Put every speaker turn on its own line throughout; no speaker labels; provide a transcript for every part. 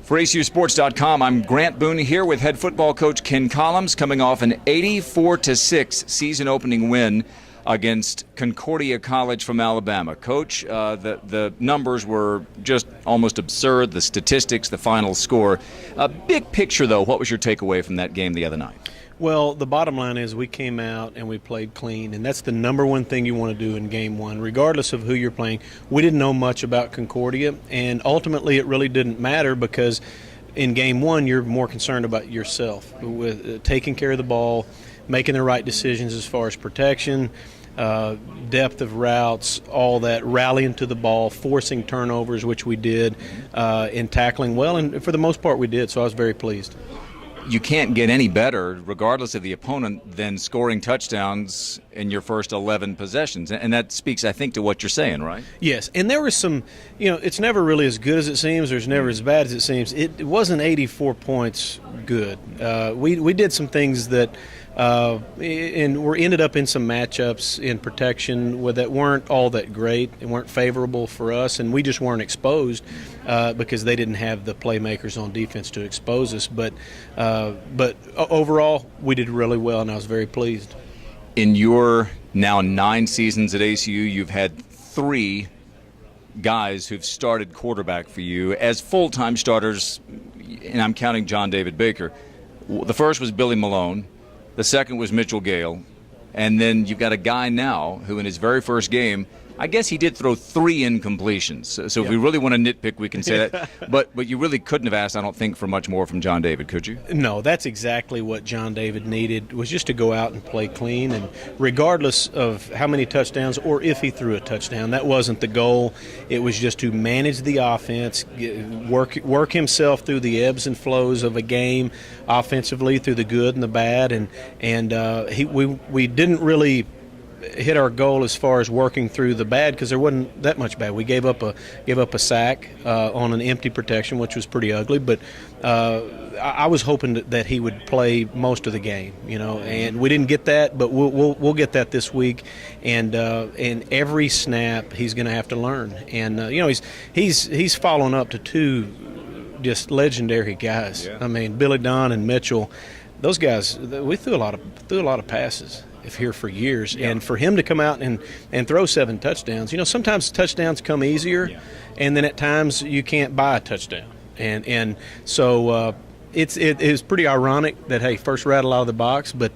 For ACUsports.com, I'm Grant Boone here with head football coach Ken Collums, coming off an 84-6 season-opening win against Concordia College from Alabama. Coach, the numbers were just almost absurd, the statistics, the final score. Big picture, though, what was your takeaway from that game the other night?
Well, the bottom line is we came out and we played clean, and that's the number one thing you want to do in game one, regardless of who you're playing. We didn't know much about Concordia, and ultimately it really didn't matter because in game one you're more concerned about yourself, with taking care of the ball, making the right decisions as far as protection, depth of routes, all that, rallying to the ball, forcing turnovers, which we did, and tackling well, and for the most part we did, so I was very pleased.
You can't get any better, regardless of the opponent, than scoring touchdowns in your first 11 possessions. And that speaks, I think, to what you're saying, right?
Yes, and there was some, it's never really as good as it seems, or it's never as bad as it seems. It wasn't 84 points good. We did some things that, and we ended up in some matchups in protection that weren't all that great and weren't favorable for us, and we just weren't exposed because they didn't have the playmakers on defense to expose us. But overall, we did really well, and I was very pleased.
In your now 9 seasons at ACU, you've had 3 guys who've started quarterback for you as full-time starters, and I'm counting John David Baker. The first was Billy Malone. The second was Mitchell Gale. And then you've got a guy now who in his very first game, I guess he did throw 3 incompletions. So if we really want to nitpick, we can say that. But you really couldn't have asked, I don't think, for much more from John David, could you?
No, that's exactly what John David needed, was just to go out and play clean. And regardless of how many touchdowns or if he threw a touchdown, that wasn't the goal. It was just to manage the offense, work himself through the ebbs and flows of a game offensively, through the good and the bad. And we didn't really hit our goal as far as working through the bad because there wasn't that much bad. We gave up a sack on an empty protection, which was pretty ugly. But I was hoping that he would play most of the game, and we didn't get that. But we'll get that this week. And every snap he's going to have to learn. And he's following up to 2 just legendary guys. Yeah. I mean, Billy Don and Mitchell. Those guys, we threw a lot of passes here for years, and for him to come out and throw 7 touchdowns, sometimes touchdowns come easier, and then at times you can't buy a touchdown, and so it is pretty ironic that first rattle out of the box, but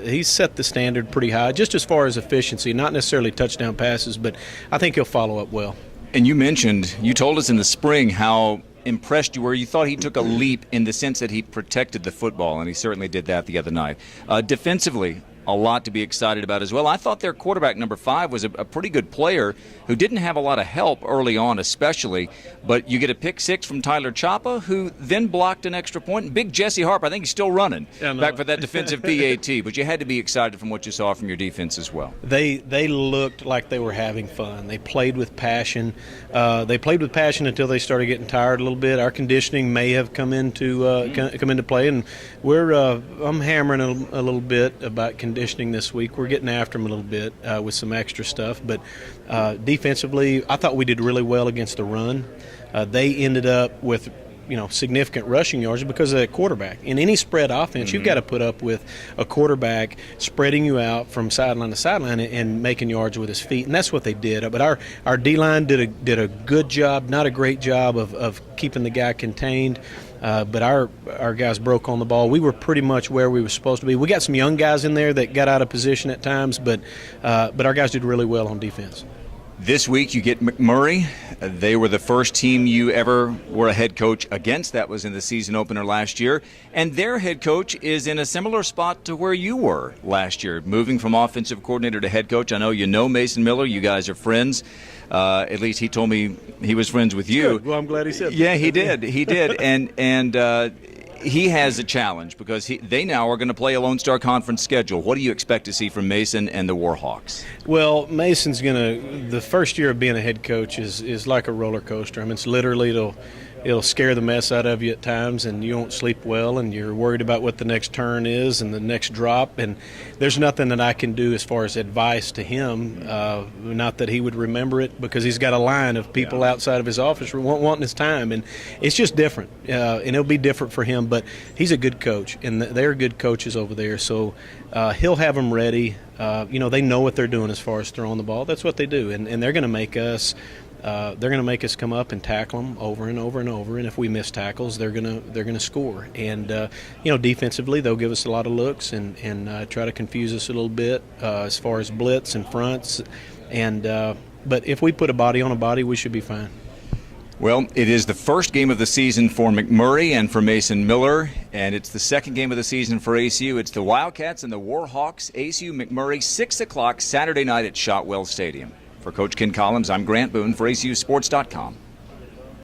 he's set the standard pretty high, just as far as efficiency, not necessarily touchdown passes, but I think he'll follow up well. And
you told us in the spring how impressed you were. You thought he took a leap in the sense that he protected the football, and he certainly did that the other night. Defensively, a lot to be excited about as well. I thought their quarterback, number 5, was a pretty good player who didn't have a lot of help early on especially, but you get a pick 6 from Tyler Chapa, who then blocked an extra point. And big Jesse Harper, I think he's still running back for that defensive PAT, but you had to be excited from what you saw from your defense as well.
They looked like they were having fun. They played with passion. Until they started getting tired a little bit. Our conditioning may have come into play, and I'm hammering a little bit about conditioning this week. We're getting after them a little bit with some extra stuff, but defensively, I thought we did really well against the run. They ended up with significant rushing yards because of that quarterback. In any spread offense, you've got to put up with a quarterback spreading you out from sideline to sideline and making yards with his feet, and that's what they did. But our D-line did a good job, not a great job of keeping the guy contained. But our guys broke on the ball. We were pretty much where we were supposed to be. We got some young guys in there that got out of position at times, but our guys did really well on defense.
This week you get McMurry. They were the first team you ever were a head coach against. That was in the season opener last year. And their head coach is in a similar spot to where you were last year, moving from offensive coordinator to head coach. I know you know Mason Miller. You guys are friends. At least he told me he was friends with you.
Good. Well, I'm glad he said that.
Yeah, he did. He did. And he has a challenge because they now are going to play a Lone Star Conference schedule. What do you expect to see from Mason and the Warhawks?
Well, Mason's the first year of being a head coach is like a roller coaster. I mean, it's literally it'll scare the mess out of you at times, and you won't sleep well, and you're worried about what the next turn is and the next drop. And there's nothing that I can do as far as advice to him. Not that he would remember it, because he's got a line of people outside of his office wanting his time, and it's just different. And it'll be different for him. But he's a good coach, and they're good coaches over there. So he'll have them ready. They know what they're doing as far as throwing the ball. That's what they do, and they're going to make us. They're going to make us come up and tackle them over and over and over, and if we miss tackles, they're going to score. And defensively, they'll give us a lot of looks and try to confuse us a little bit as far as blitz and fronts. And but if we put a body on a body, we should be fine.
Well, it is the first game of the season for McMurry and for Mason Miller, and it's the second game of the season for ACU. It's the Wildcats and the Warhawks. ACU McMurray, 6 o'clock Saturday night at Shotwell Stadium. For Coach Ken Collums, I'm Grant Boone for ACUSports.com.